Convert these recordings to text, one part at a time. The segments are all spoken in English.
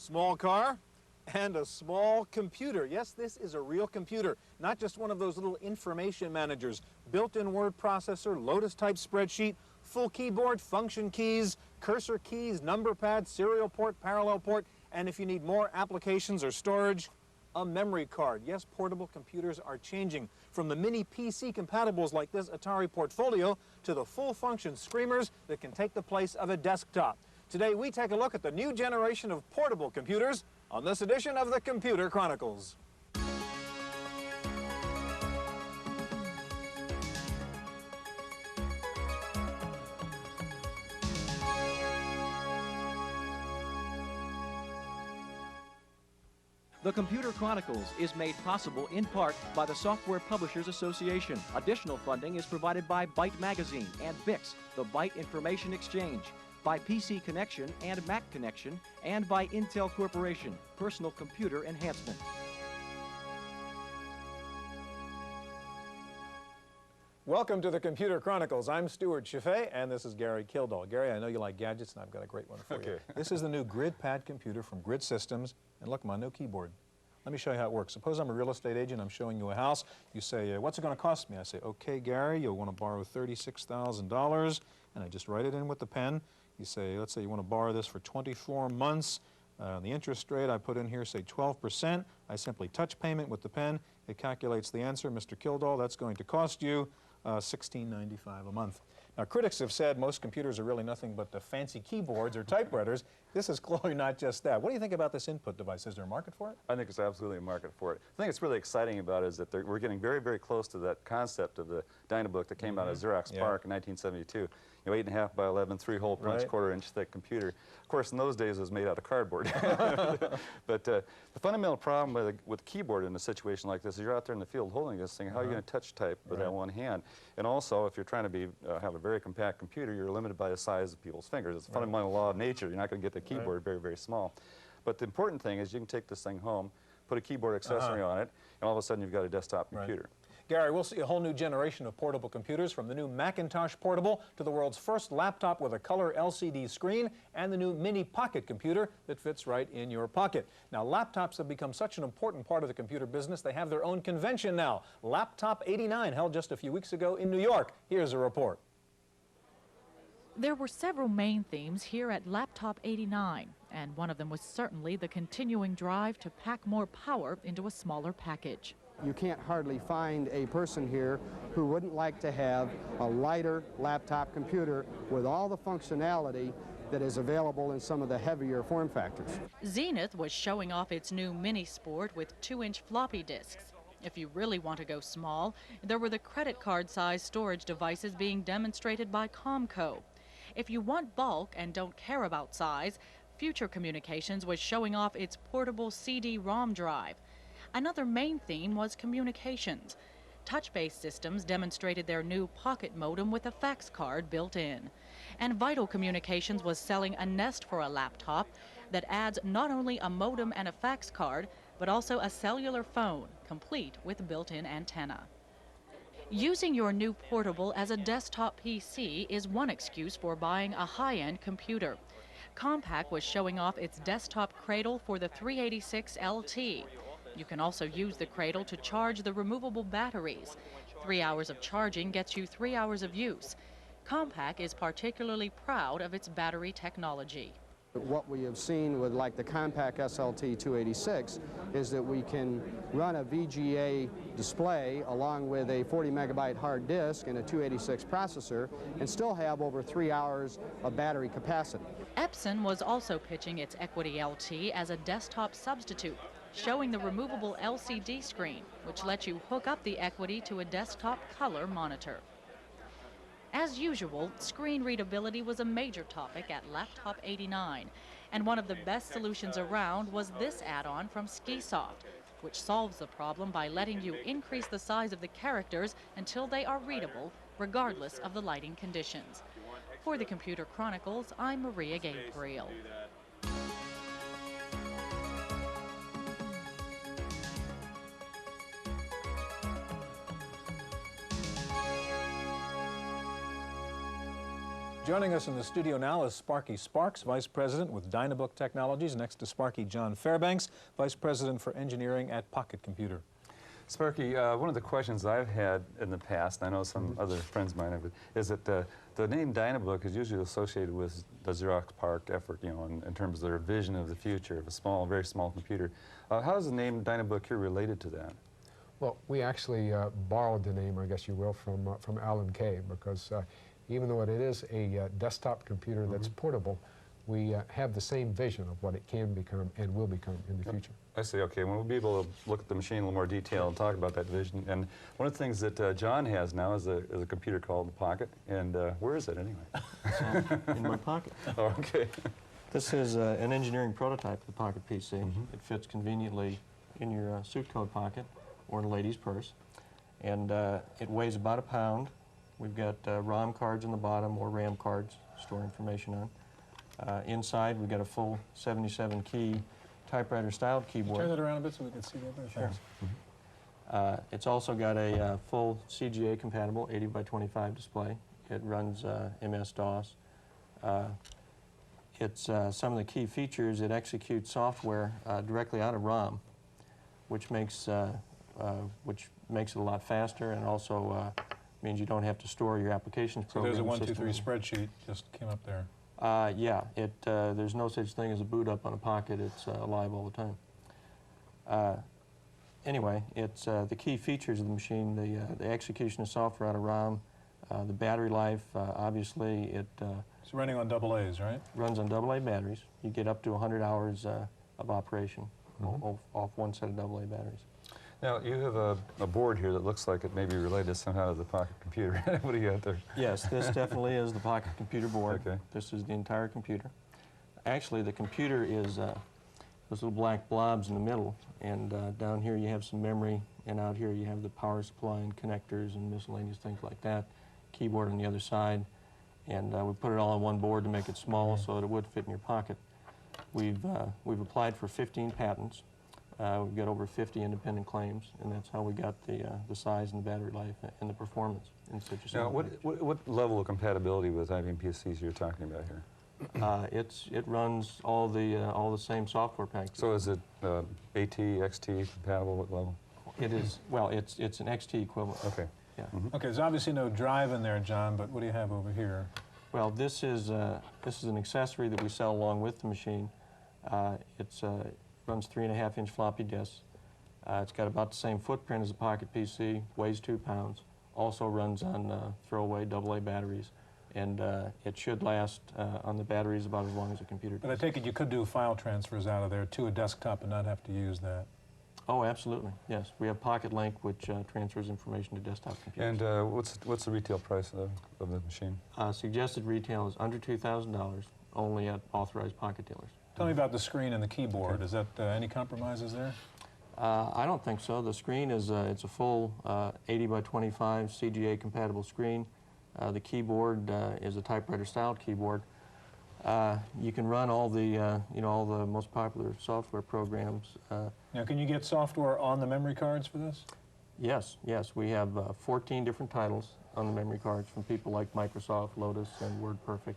small car, and a small computer. Yes, this is a real computer, not just one of those little information managers. Built-in word processor, Lotus-type spreadsheet, full keyboard, function keys, cursor keys, number pad, serial port, parallel port, and if you need more applications or storage, a memory card. Yes, portable computers are changing from the mini PC compatibles like this Atari Portfolio to the full-function screamers that can take the place of a desktop. Today, we take a look at the new generation of portable computers on this edition of the Computer Chronicles. The Computer Chronicles is made possible in part by the Software Publishers Association. Additional funding is provided by Byte Magazine and BIX, the Byte Information Exchange, by PC Connection and Mac Connection, and by Intel Corporation, Personal Computer Enhancement. Welcome to the Computer Chronicles. I'm Stuart Chaffee, and this is Gary Kildall. Gary, I know you like gadgets, and I've got a great one for you. This is the new GridPad computer from Grid Systems, and look, no keyboard. Let me show you how it works. Suppose I'm a real estate agent, I'm showing you a house. You say, what's it going to cost me? I say, okay, Gary, you'll want to borrow $36,000, and I just write it in with the pen. You say, let's say you want to borrow this for 24 months. The interest rate I put in here, say 12%. I simply touch payment with the pen. It calculates the answer. Mr. Kildall, that's going to cost you $16.95 a month. Now, critics have said most computers are really nothing but the fancy keyboards or typewriters. This is clearly not just that. What do you think about this input device? Is there a market for it? I think there's absolutely a market for it. The thing that's really exciting about it is that we're getting very, very close to that concept of the Dynabook that came out of Xerox PARC in 1972. You know, 8.5 by 11, 3-hole punch, quarter-inch thick computer. Of course, in those days, it was made out of cardboard. But the fundamental problem with keyboard in a situation like this is you're out there in the field holding this thing. How are you going to touch type with that one hand? And also, if you're trying to have a very compact computer, you're limited by the size of people's fingers. It's a fundamental law of nature. You're not going to get the keyboard very, very small. But the important thing is you can take this thing home, put a keyboard accessory on it, and all of a sudden you've got a desktop computer. Gary, we'll see a whole new generation of portable computers, from the new Macintosh Portable to the world's first laptop with a color LCD screen and the new mini Poqet computer that fits right in your pocket. Now, laptops have become such an important part of the computer business, they have their own convention now. Laptop 89, held just a few weeks ago in New York. Here's a report. There were several main themes here at Laptop 89, and one of them was certainly the continuing drive to pack more power into a smaller package. You can't hardly find a person here who wouldn't like to have a lighter laptop computer with all the functionality that is available in some of the heavier form factors. Zenith was showing off its new Mini Sport with 2-inch floppy disks. If you really want to go small, there were the credit card-sized storage devices being demonstrated by Comco. If you want bulk and don't care about size, Future Communications was showing off its portable CD-ROM drive. Another main theme was communications. Touch-based systems demonstrated their new Poqet modem with a fax card built in. And Vital Communications was selling a Nest for a laptop that adds not only a modem and a fax card, but also a cellular phone, complete with built-in antenna. Using your new portable as a desktop PC is one excuse for buying a high-end computer. Compaq was showing off its desktop cradle for the 386 LT. You can also use the cradle to charge the removable batteries. 3 hours of charging gets you 3 hours of use. Compaq is particularly proud of its battery technology. What we have seen with like the Compaq SLT 286 is that we can run a VGA display along with a 40 megabyte hard disk and a 286 processor and still have over 3 hours of battery capacity. Epson was also pitching its Equity LT as a desktop substitute, showing the removable LCD screen, which lets you hook up the Equity to a desktop color monitor. As usual, screen readability was a major topic at Laptop 89, and one of the best solutions around was this add-on from Skisoft, which solves the problem by letting you increase the size of the characters until they are readable, regardless of the lighting conditions. For the Computer Chronicles, I'm Maria Gabriel. Joining us in the studio now is Sparky Sparks, Vice President with Dynabook Technologies. Next to Sparky, John Fairbanks, Vice President for Engineering at Poqet Computer. Sparky, one of the questions I've had in the past, and I know some other friends of mine have, is that the name Dynabook is usually associated with the Xerox PARC effort, you know, in terms of their vision of the future of a small, very small computer. How is the name Dynabook here related to that? Well, we actually borrowed the name, I guess you will, from Alan Kay, because even though it is a desktop computer that's portable, we have the same vision of what it can become and will become in the future. I see, okay. Well, we'll be able to look at the machine in a little more detail and talk about that vision. And one of the things that John has now is a computer called the Poqet. And where is it anyway? In my pocket. Oh, okay. This is an engineering prototype of the Poqet PC. It fits conveniently in your suit coat pocket or in a lady's purse. And it weighs about a pound. We've got ROM cards in the bottom or RAM cards to store information on. Inside, we've got a full 77-key typewriter-styled keyboard. Turn that around a bit so we can see that. Sure. It's also got a full CGA-compatible 80 by 25 display. It runs MS-DOS. It's some of the key features. It executes software directly out of ROM, which makes it a lot faster, and also means you don't have to store your applications So program. there's a 1, 2, 3 spreadsheet just came up there. Yeah, there's no such thing as a boot up on a Poqet. It's alive all the time. Anyway, it's the key features of the machine, the execution of software out of ROM, the battery life. Obviously, It's running on AA's, right? runs on AA batteries. You get up to 100 hours of operation off one set of AA batteries. Now, you have a board here that looks like it may be related somehow to the Poqet computer. What do you got there? Yes, this definitely is the Poqet computer board. Okay. This is the entire computer. Actually, the computer is those little black blobs in the middle, and down here you have some memory, and out here you have the power supply and connectors and miscellaneous things like that. Keyboard on the other side, and we put it all on one board to make it small so that it would fit in your pocket. We've applied for 15 patents. We've got over 50 independent claims, and that's how we got the size and the battery life and the performance in such a small package. What level of compatibility with IBM PCs you're talking about here? It runs all the same software packages. So is it AT, XT compatible? What level? It is, well, it's an XT equivalent. Okay. Yeah. Okay, there's obviously no drive in there, John, but what do you have over here? Well, this is an accessory that we sell along with the machine. It runs 3.5-inch floppy disks. It's got about the same footprint as a Poqet PC, weighs 2 pounds. Also runs on throwaway AA batteries, and it should last on the batteries about as long as a computer does. But I take it you could do file transfers out of there to a desktop and not have to use that. Oh, absolutely, yes. We have Poqet Link, which transfers information to desktop computers. And what's the retail price of the machine? Suggested retail is under $2,000, only at authorized Poqet dealers. Tell me about the screen and the keyboard. Okay. Is that any compromises there? I don't think so. The screen is it's a full 80 by 25 CGA compatible screen. The keyboard is a typewriter-styled keyboard. You can run all the all the most popular software programs. Now, can you get software on the memory cards for this? Yes, yes. We have 14 different titles on the memory cards from people like Microsoft, Lotus, and WordPerfect.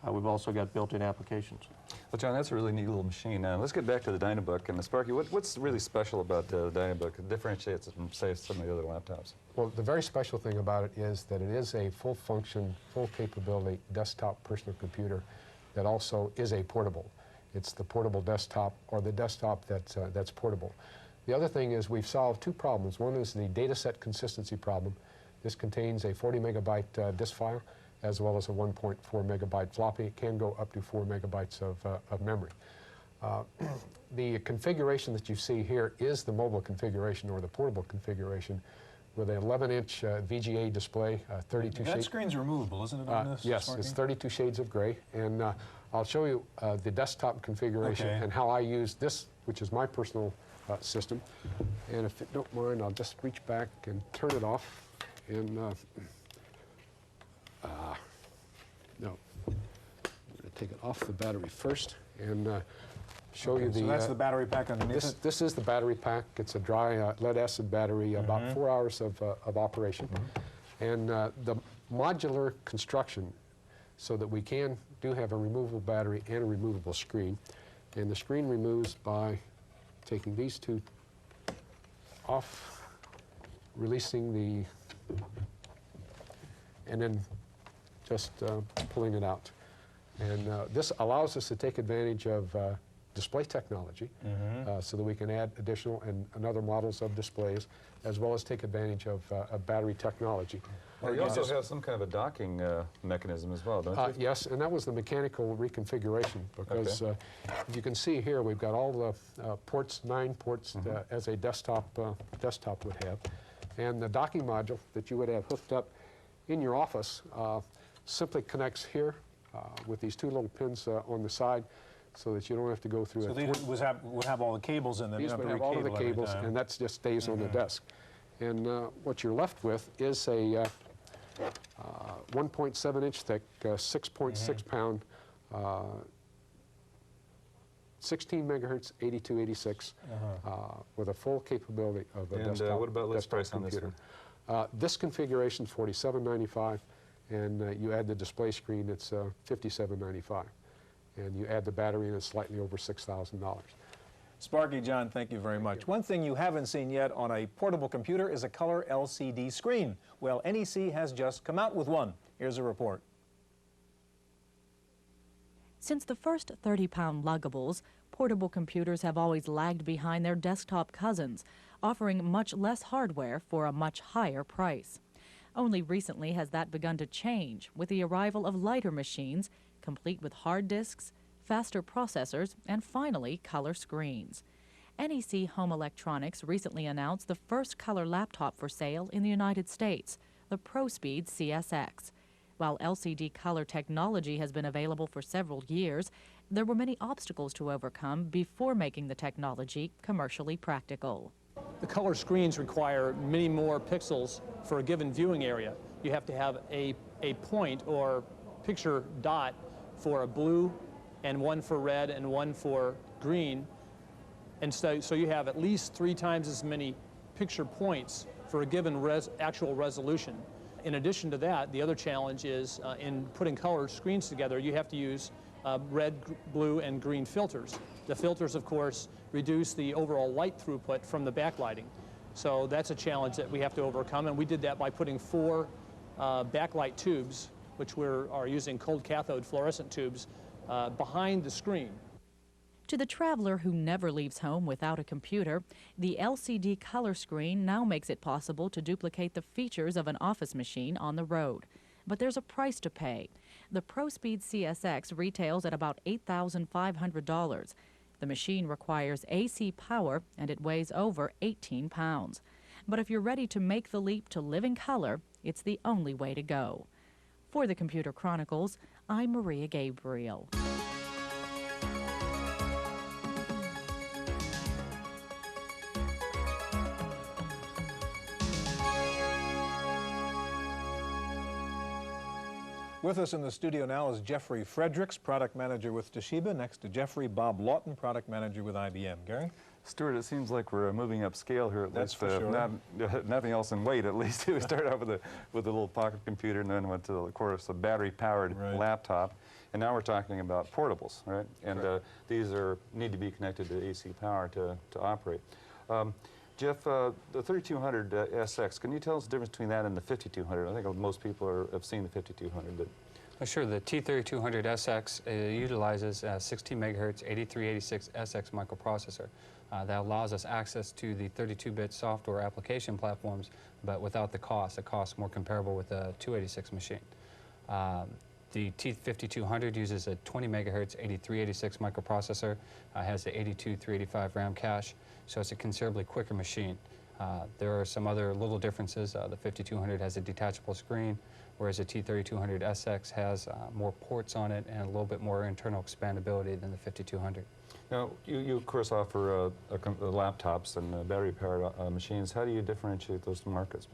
We've also got built-in applications. Well, John, that's a really neat little machine. Now, let's get back to the Dynabook. And Sparky, what's really special about the Dynabook that differentiates it from, say, some of the other laptops? Well, the very special thing about it is that it is a full-function, full-capability desktop personal computer that also is a portable. It's the portable desktop, or the desktop that's portable. The other thing is we've solved 2 problems. One is the data set consistency problem. This contains a 40 megabyte disk file, as well as a 1.4 megabyte floppy. It can go up to 4 megabytes of memory. The configuration that you see here is the mobile configuration or the portable configuration with an 11-inch VGA display, 32 shades. That screen's removable, isn't it, on this? Yes, Sparky? it's 32 shades of gray. And I'll show you the desktop configuration and how I use this, which is my personal system. And if you don't mind, I'll just reach back and turn it off. And no, I'm going to take it off the battery first and show you the... So that's the battery pack underneath it? This is the battery pack. It's a dry lead-acid battery, about 4 hours of operation. And the modular construction so that we do have a removable battery and a removable screen. And the screen removes by taking these two off, releasing and then just pulling it out. And this allows us to take advantage of display technology so that we can add additional and other models of displays, as well as take advantage of battery technology. Well, you also have some kind of a docking mechanism as well, don't you? Yes, and that was the mechanical reconfiguration, because if you can see here, we've got all the ports, 9 ports as a desktop would have. And the docking module that you would have hooked up in your office simply connects here with these 2 little pins on the side, so that you don't have to go through so these would have all the cables in them. These would have all of the cables, and that just stays on the desk. And what you're left with is a 1.7-inch thick, 6.6 pound, 16 megahertz, 8286, with a full capability of a desktop. And what about list price on computer. This configuration is $47.95, and you add the display screen, it's $57.95. And you add the battery, and it's slightly over $6,000. Sparky John, thank you very much. One thing you haven't seen yet on a portable computer is a color LCD screen. Well, NEC has just come out with one. Here's a report. Since the first 30-pound luggables, portable computers have always lagged behind their desktop cousins, offering much less hardware for a much higher price. Only recently has that begun to change with the arrival of lighter machines, complete with hard disks, faster processors, and finally color screens. NEC Home Electronics recently announced the first color laptop for sale in the United States, the ProSpeed CSX. While LCD color technology has been available for several years, there were many obstacles to overcome before making the technology commercially practical. The color screens require many more pixels for a given viewing area. You have to have a point or picture dot for a blue, and one for red, and one for green. And so you have at least 3 times as many picture points for a given actual resolution. In addition to that, the other challenge is in putting color screens together, you have to use red, blue, and green filters. The filters, of course, reduce the overall light throughput from the backlighting. So that's a challenge that we have to overcome, and we did that by putting 4 backlight tubes, which are using cold cathode fluorescent tubes, behind the screen. To the traveler who never leaves home without a computer, the LCD color screen now makes it possible to duplicate the features of an office machine on the road. But there's a price to pay. The ProSpeed CSX retails at about $8,500. The machine requires AC power, and it weighs over 18 pounds. But if you're ready to make the leap to living color, it's the only way to go. For the Computer Chronicles, I'm Maria Gabriel. With us in the studio now is Jeffrey Fredericks, product manager with Toshiba. Next to Jeffrey, Bob Lawton, product manager with IBM. Gary? Stuart, it seems like we're moving up scale here. That's for sure. Nothing else in weight, at least. We started out with a little pocket computer, and then went to, of course, a battery-powered laptop. And now we're talking about portables, right? And these need to be connected to AC power to operate. Jeff, the 3200 SX, can you tell us the difference between that and the 5200? I think most people have seen the 5200. Sure. The T3200 SX utilizes 16 megahertz 8386 SX microprocessor. That allows us access to the 32-bit software application platforms, but without the cost. A cost more comparable with a 286 machine. The T5200 uses a 20 megahertz 8386 microprocessor, has the 82385 RAM cache, so it's a considerably quicker machine. There are some other little differences. The 5200 has a detachable screen, whereas the T3200 SX has more ports on it and a little bit more internal expandability than the 5200. Now, you of course offer laptops and battery-powered machines. How do you differentiate those markets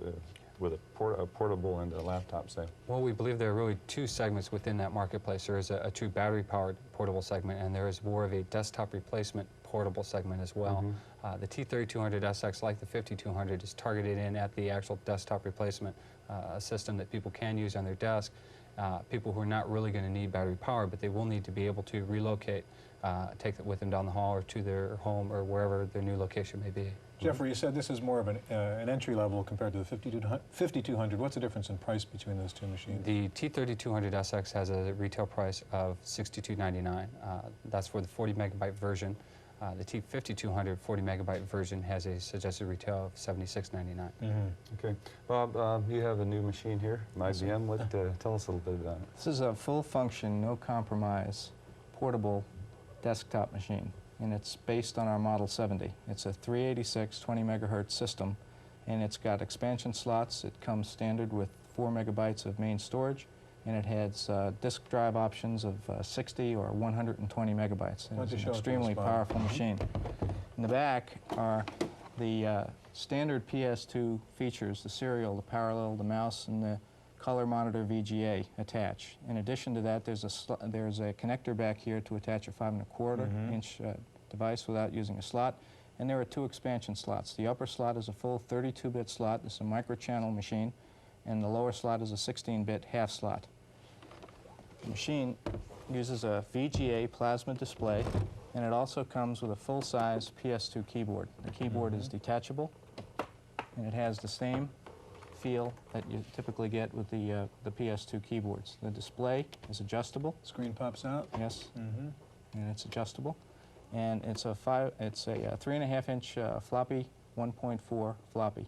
with a portable and a laptop, say? Well, we believe there are really 2 segments within that marketplace. There is a true battery-powered portable segment, and there is more of a desktop replacement portable segment as well. The T3200 SX, like the 5200, is targeted in at the actual desktop replacement system that people can use on their desk. people who are not really going to need battery power, but they will need to be able to relocate, take it with them down the hall or to their home or wherever their new location may be. Jeffrey, you said this is more of an entry level compared to the 5200. What's the difference in price between those two machines? The T3200SX has a retail price of $62.99. That's for the 40 megabyte version. The T5200 40 megabyte version has a suggested retail of $76.99. Okay. Bob, you have a new machine here, an IBM. Tell us a little bit about it. This is a full function, no compromise, portable desktop machine, and it's based on our Model 70. It's a 386 20 megahertz system, and it's got expansion slots. It comes standard with 4 megabytes of main storage, and it has disk drive options of 60 or 120 megabytes. And it's an extremely powerful machine. In the back are the standard PS2 features, the serial, the parallel, the mouse, and the color monitor VGA attached. In addition to that, there's a connector back here to attach a 5 1/4 inch device without using a slot. And there are 2 expansion slots. The upper slot is a full 32-bit slot. It's a micro-channel machine. And the lower slot is a 16-bit half slot. The machine uses a VGA plasma display, and it also comes with a full-size PS2 keyboard. The keyboard is detachable, and it has the same feel that you typically get with the PS2 keyboards. The display is adjustable. Screen pops out? Yes, and it's adjustable. And it's a 3.5 inch floppy, 1.4 floppy.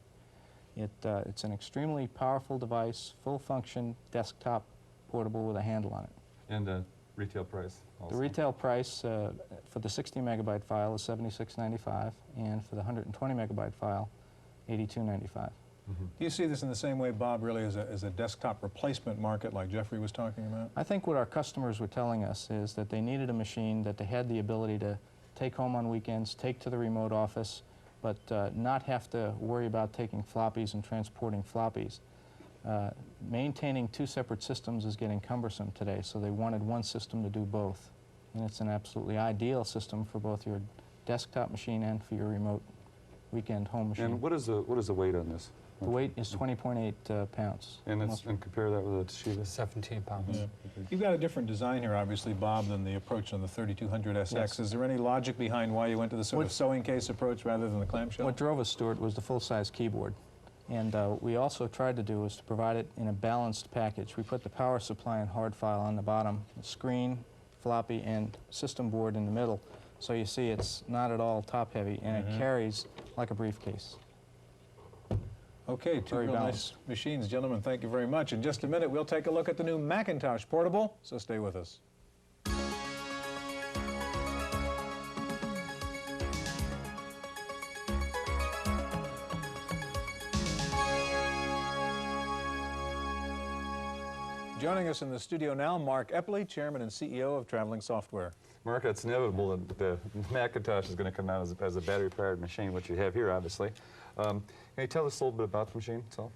It's an extremely powerful device, full-function desktop portable with a handle on it. And the retail price also? The retail price for the 60 megabyte file is $76.95, and for the 120 megabyte file, $82.95. Do you see this in the same way, Bob, really as a desktop replacement market like Jeffrey was talking about? I think what our customers were telling us is that they needed a machine that they had the ability to take home on weekends, take to the remote office, but not have to worry about taking floppies and transporting floppies. Maintaining 2 separate systems is getting cumbersome today, so they wanted one system to do both. And it's an absolutely ideal system for both your desktop machine and for your remote weekend home machine. And what is the weight on this? The weight is 20.8 pounds. And compare that with a Toshiba? 17 pounds. Yeah. You've got a different design here, obviously, Bob, than the approach on the 3200SX. Yes. Is there any logic behind why you went to the sort of sewing case approach rather than the clamshell? What drove us, Stuart, was the full-size keyboard. And we also tried to do is to provide it in a balanced package. We put the power supply and hard file on the bottom, the screen, floppy, and system board in the middle. So you see it's not at all top-heavy, and it carries like a briefcase. Okay, 2 real nice machines. Gentlemen, thank you very much. In just a minute, we'll take a look at the new Macintosh Portable, so stay with us. Joining us in the studio now, Mark Epley, Chairman and CEO of Traveling Software. Mark, it's inevitable that the Macintosh is going to come out as a battery-powered machine, which you have here, obviously. Can you tell us a little bit about the machine itself?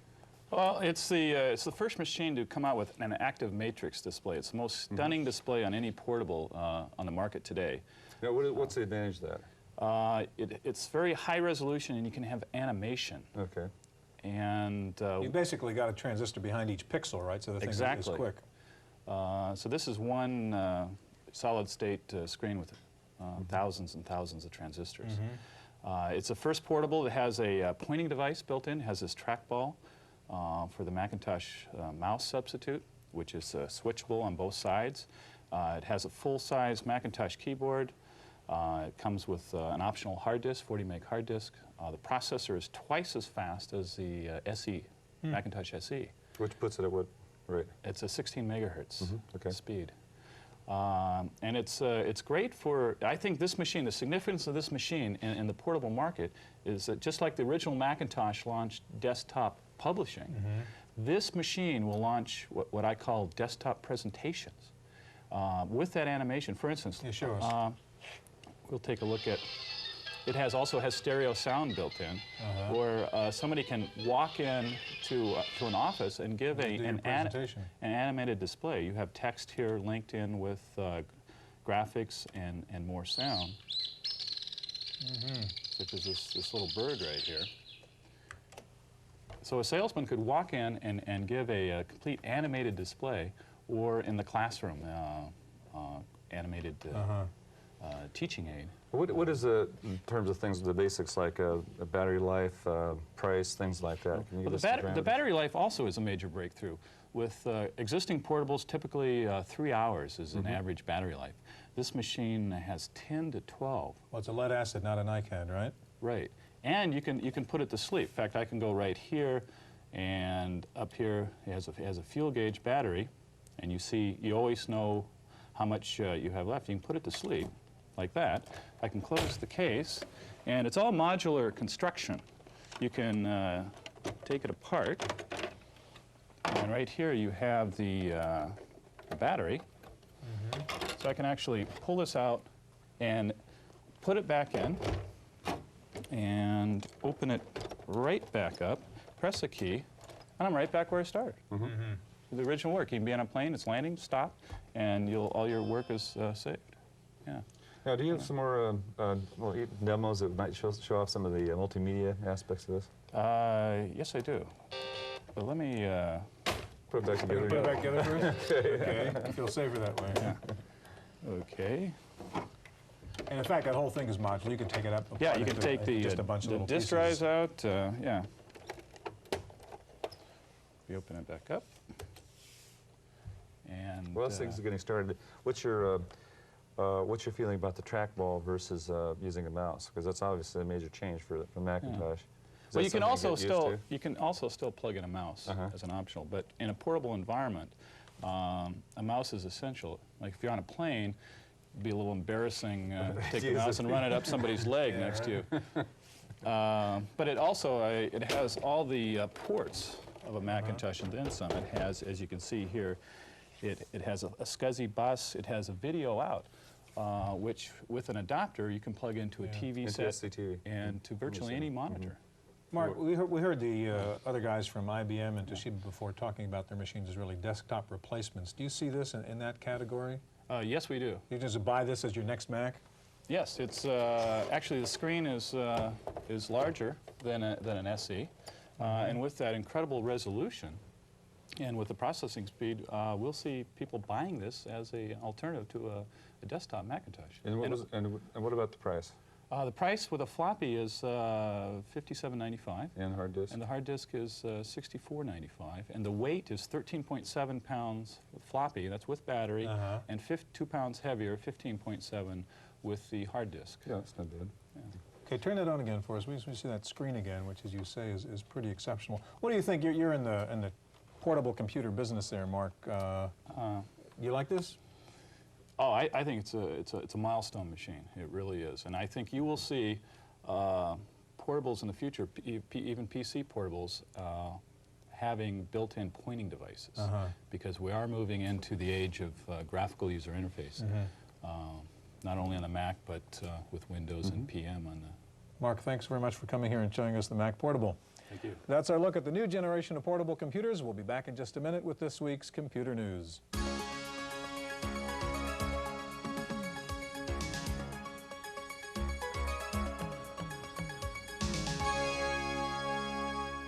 Well, it's the first machine to come out with an active matrix display. It's the most stunning display on any portable on the market today. Now, what's the advantage of that? It's very high resolution, and you can have animation. Okay. And you basically got a transistor behind each pixel, right? So the thing is quick. So this is one solid-state screen with thousands and thousands of transistors. It's a first portable that has a pointing device built in, has this trackball for the Macintosh mouse substitute, which is switchable on both sides. It has a full-size Macintosh keyboard. It comes with an optional hard disk, 40 meg hard disk. The processor is twice as fast as the SE, Macintosh SE. Which puts it at what rate? It's a 16 megahertz speed. And it's great for, I think this machine, the significance of this machine in the portable market is that just like the original Macintosh launched desktop publishing, this machine will launch what I call desktop presentations. With that animation, for instance, we'll take a look at, it also has stereo sound built in, where somebody can walk in to an office and give an animated display. You have text here linked in with graphics and more sound, such as this little bird right here. So a salesman could walk in and give a complete animated display or in the classroom, animated teaching aid. What is in terms of things, the basics like battery life, price, things like that? Can you Well, the battery life also is a major breakthrough. With existing portables, typically 3 hours is an average battery life. This machine has 10 to 12. Well, it's a lead acid, not an iCAD, right? Right. And you can put it to sleep. In fact, I can go right here, and up here it has a fuel gauge battery, and you always know how much you have left. You can put it to sleep like that. I can close the case, and it's all modular construction. You can take it apart, and right here you have the battery. So I can actually pull this out and put it back in and open it right back up, press a key, and I'm right back where I started. The original work. You can be on a plane, it's landing, stop, and all your work is saved. Yeah. Now, do you have some more demos that might show off some of the multimedia aspects of this? Yes, I do. But let me put it back together. Put it back together first? Okay. I feel safer that way. Yeah. Okay. And in fact, that whole thing is modular. You can take it up. Yeah, you can take just a bunch of little disk pieces. drives out. Yeah. We open it back up. And well, things are getting started. What's your feeling about the trackball versus using a mouse? Because that's obviously a major change for Macintosh. Well, you can also still plug in a mouse as an optional, but in a portable environment, a mouse is essential. Like if you're on a plane, it'd be a little embarrassing to take the mouse and run it up somebody's leg next to you. But it also it has all the ports of a Macintosh and then some. It has, as you can see here, it has a SCSI bus. It has a video out, which with an adapter you can plug into a TV set and to virtually any monitor. Mark, we heard the other guys from IBM and Toshiba before talking about their machines as really desktop replacements. Do you see this in that category? Yes, we do. You just buy this as your next Mac? Yes, it's actually the screen is larger than an SE, and with that incredible resolution, and with the processing speed, we'll see people buying this as an alternative to a desktop Macintosh. And what about the price? The price with a floppy is $57.95. And hard disk? And the hard disk is $64.95. And the weight is 13.7 pounds with floppy, that's with battery, and 2 pounds heavier, 15.7 with the hard disk. Yeah, that's not bad. Yeah. Okay, turn that on again for us. We see that screen again, which, as you say, is pretty exceptional. What do you think? You're in the portable computer business there, Mark. You like this? Oh, I think it's a milestone machine. It really is, and I think you will see portables in the future, even PC portables, having built-in pointing devices, because we are moving into the age of graphical user interface, not only on the Mac but with Windows and PM on the. Mark, thanks very much for coming here and showing us the Mac Portable. Thank you. That's our look at the new generation of portable computers. We'll be back in just a minute with this week's computer news.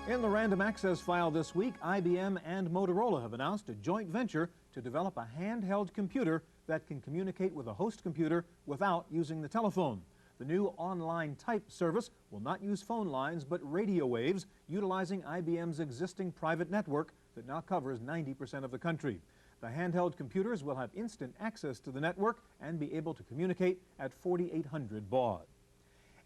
In the random access file this week, IBM and Motorola have announced a joint venture to develop a handheld computer that can communicate with a host computer without using the telephone. The new online type service will not use phone lines but radio waves, utilizing IBM's existing private network that now covers 90% of the country. The handheld computers will have instant access to the network and be able to communicate at 4,800 baud.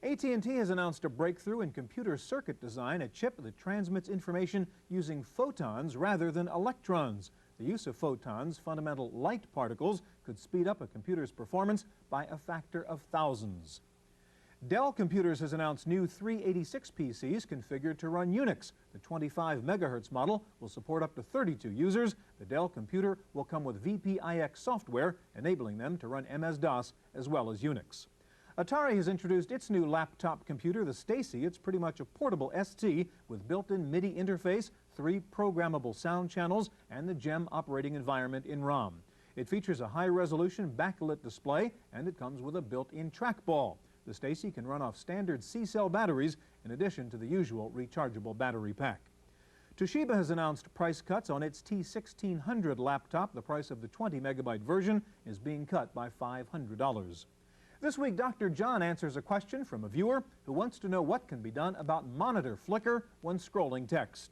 AT&T has announced a breakthrough in computer circuit design, a chip that transmits information using photons rather than electrons. The use of photons, fundamental light particles, could speed up a computer's performance by a factor of thousands. Dell Computers has announced new 386 PCs configured to run Unix. The 25 megahertz model will support up to 32 users. The Dell computer will come with VPIX software, enabling them to run MS-DOS as well as Unix. Atari has introduced its new laptop computer, the Stacy. It's pretty much a portable ST with built-in MIDI interface, 3 programmable sound channels, and the GEM operating environment in ROM. It features a high-resolution backlit display, and it comes with a built-in trackball. The Stacy can run off standard C-cell batteries in addition to the usual rechargeable battery pack. Toshiba has announced price cuts on its T1600 laptop. The price of the 20 megabyte version is being cut by $500. This week, Dr. John answers a question from a viewer who wants to know what can be done about monitor flicker when scrolling text.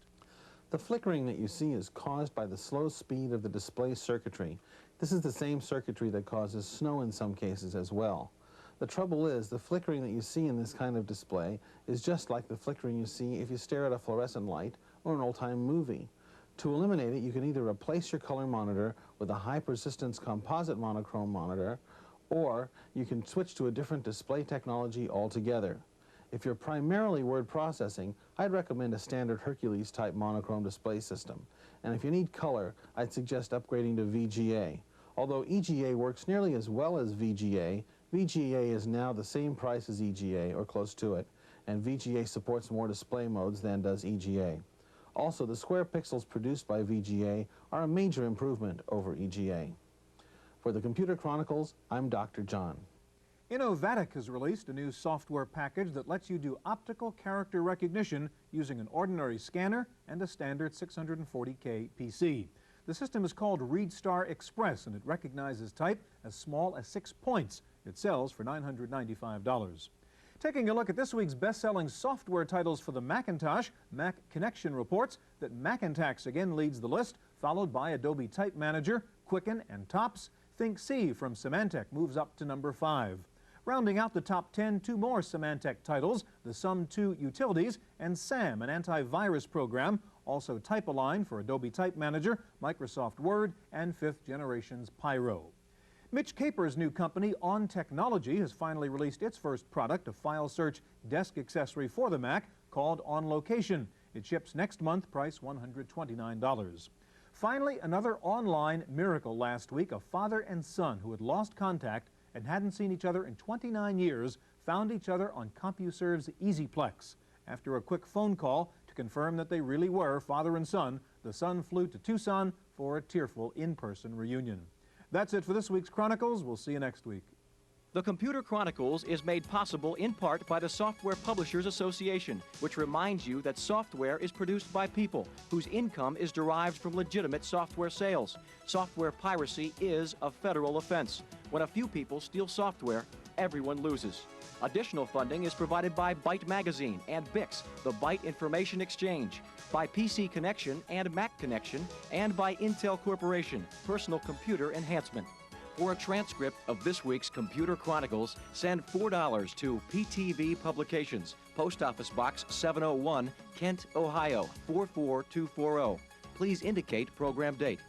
The flickering that you see is caused by the slow speed of the display circuitry. This is the same circuitry that causes snow in some cases as well. The trouble is, the flickering that you see in this kind of display is just like the flickering you see if you stare at a fluorescent light or an old-time movie. To eliminate it, you can either replace your color monitor with a high-persistence composite monochrome monitor, or you can switch to a different display technology altogether. If you're primarily word processing, I'd recommend a standard Hercules-type monochrome display system. And if you need color, I'd suggest upgrading to VGA. Although EGA works nearly as well as VGA, VGA is now the same price as EGA, or close to it, and VGA supports more display modes than does EGA. Also, the square pixels produced by VGA are a major improvement over EGA. For the Computer Chronicles, I'm Dr. John. Innovatic has released a new software package that lets you do optical character recognition using an ordinary scanner and a standard 640K PC. The system is called ReadStar Express, and it recognizes type as small as 6 points. It sells for $995. Taking a look at this week's best-selling software titles for the Macintosh, Mac Connection reports that Macintax again leads the list, followed by Adobe Type Manager, Quicken, and Tops. Think C from Symantec moves up to number 5. Rounding out the top 10, 2 more Symantec titles, the Sum2 Utilities and SAM, an antivirus program, also Type-Align for Adobe Type Manager, Microsoft Word, and 5th Generation's Pyro. Mitch Caper's new company, On Technology, has finally released its first product, a file search desk accessory for the Mac called On Location. It ships next month, price $129. Finally, another online miracle last week. A father and son who had lost contact and hadn't seen each other in 29 years found each other on CompuServe's EasyPlex. After a quick phone call to confirm that they really were father and son, the son flew to Tucson for a tearful in-person reunion. That's it for this week's Chronicles. We'll see you next week. The Computer Chronicles is made possible in part by the Software Publishers Association, which reminds you that software is produced by people whose income is derived from legitimate software sales. Software piracy is a federal offense. When a few people steal software, everyone loses. Additional funding is provided by Byte Magazine and BIX, the Byte Information Exchange, by PC Connection and Mac Connection, and by Intel Corporation, Personal Computer Enhancement. For a transcript of this week's Computer Chronicles, send $4 to PTV Publications, Post Office Box 701, Kent, Ohio 44240. Please indicate program date.